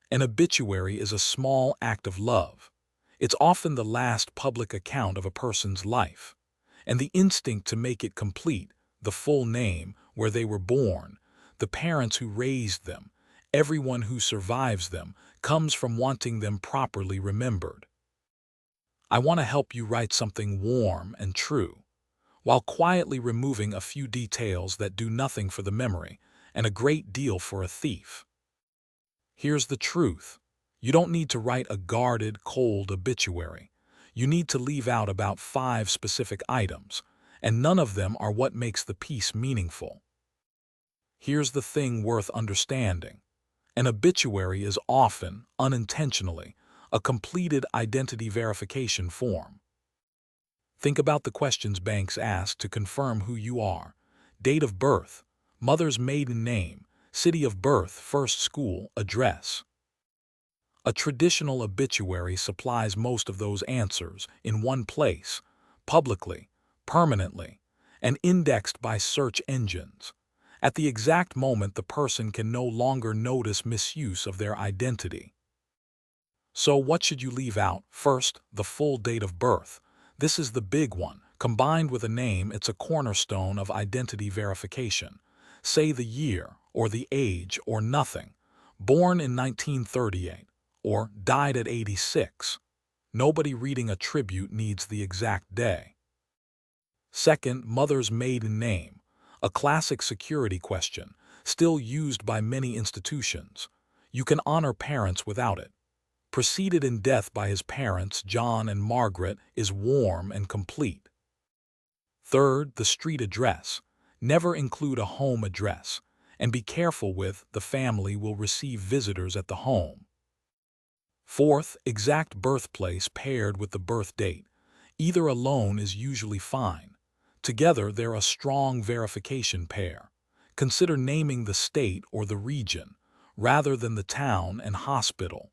An obituary is a small act of love. It's often the last public account of a person's life, and the instinct to make it complete, the full name, where they were born, the parents who raised them, everyone who survives them, comes from wanting them properly remembered. I want to help you write something warm and true, while quietly removing a few details that do nothing for the memory and a great deal for a thief. Here's the truth. You don't need to write a guarded, cold obituary. You need to leave out about 5 specific items, and none of them are what makes the piece meaningful. Here's the thing worth understanding. An obituary is often, unintentionally, a completed identity verification form. Think about the questions banks ask to confirm who you are: date of birth, mother's maiden name, city of birth, first school, address. A traditional obituary supplies most of those answers in one place, publicly, permanently, and indexed by search engines. At the exact moment the person can no longer notice misuse of their identity. So what should you leave out? First, the full date of birth. This is the big one. Combined with a name, it's a cornerstone of identity verification. Say the year, or the age, or nothing. Born in 1938, or died at 86. Nobody reading a tribute needs the exact day. Second, mother's maiden name. A classic security question, still used by many institutions. You can honor parents without it. Preceded in death by his parents, John and Margaret, is warm and complete. Third, the street address. Never include a home address, and be careful with the family will receive visitors at the home. Fourth, exact birthplace paired with the birth date. Either alone is usually fine. Together, they're a strong verification pair. Consider naming the state or the region, rather than the town and hospital.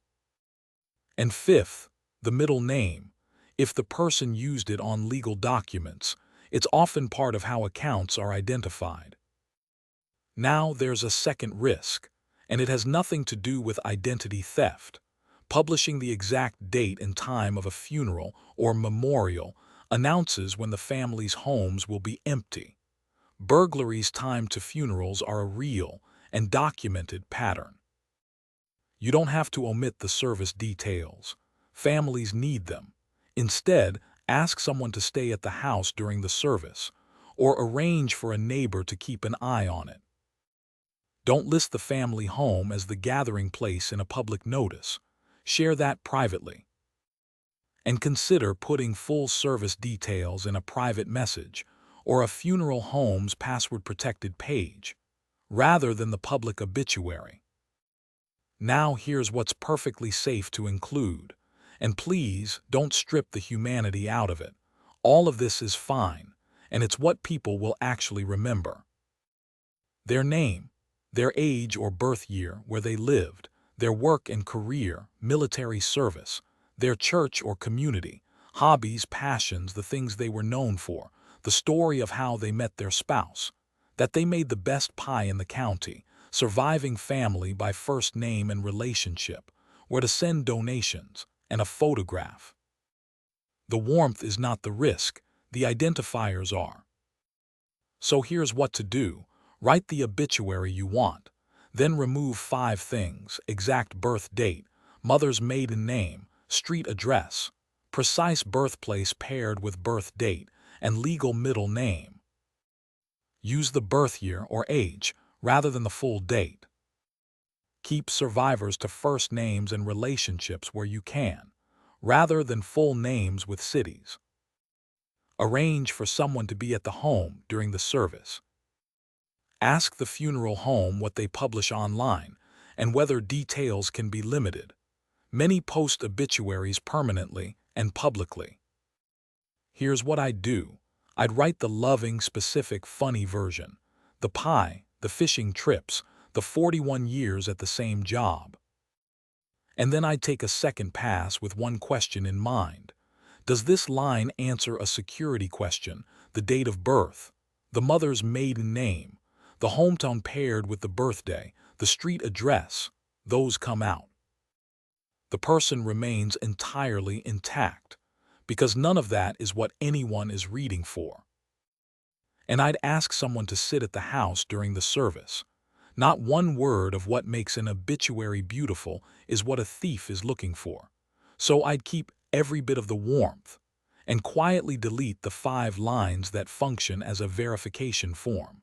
And fifth, the middle name. If the person used it on legal documents, it's often part of how accounts are identified. Now there's a second risk, and it has nothing to do with identity theft. Publishing the exact date and time of a funeral or memorial announces when the family's homes will be empty. Burglaries timed to funerals are a real and documented pattern. You don't have to omit the service details. Families need them. Instead, ask someone to stay at the house during the service, or arrange for a neighbor to keep an eye on it. Don't list the family home as the gathering place in a public notice. Share that privately. And consider putting full service details in a private message or a funeral home's password-protected page, rather than the public obituary. Now here's what's perfectly safe to include. And please, don't strip the humanity out of it. All of this is fine, and it's what people will actually remember. Their name, their age or birth year, where they lived, their work and career, military service, their church or community, hobbies, passions, the things they were known for, the story of how they met their spouse, that they made the best pie in the county, surviving family by first name and relationship, where to send donations, and a photograph. The warmth is not the risk, the identifiers are. So here's what to do. Write the obituary you want. Then remove 5 things: exact birth date, mother's maiden name, street address, precise birthplace paired with birth date, and legal middle name. Use the birth year or age, rather than the full date. Keep survivors to first names and relationships where you can, rather than full names with cities. Arrange for someone to be at the home during the service. Ask the funeral home what they publish online and whether details can be limited. Many post obituaries permanently and publicly. Here's what I'd do. I'd write the loving, specific, funny version. The pie, the fishing trips, the 41 years at the same job. And then I'd take a second pass with one question in mind. Does this line answer a security question, the date of birth, the mother's maiden name, the hometown paired with the birthday, the street address? Those come out. the person remains entirely intact, because none of that is what anyone is reading for. And I'd ask someone to sit at the house during the service. Not one word of what makes an obituary beautiful is what a thief is looking for. So I'd keep every bit of the warmth and quietly delete the 5 lines that function as a verification form.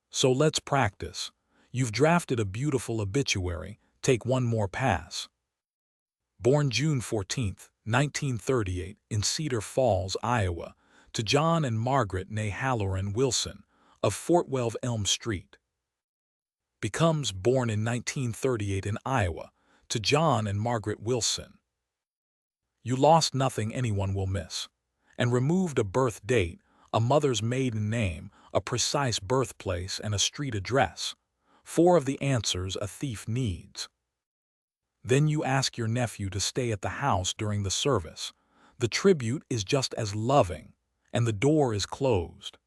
So let's practice. You've drafted a beautiful obituary. Take one more pass. Born June 14, 1938, in Cedar Falls, Iowa, to John and Margaret née Halloran Wilson of Fort Wells Elm Street. Becomes born in 1938 in Iowa to John and Margaret Wilson. You lost nothing anyone will miss, and removed a birth date, a mother's maiden name, a precise birthplace, and a street address. 4 of the answers a thief needs. Then you ask your nephew to stay at the house during the service. The tribute is just as loving, and the door is closed.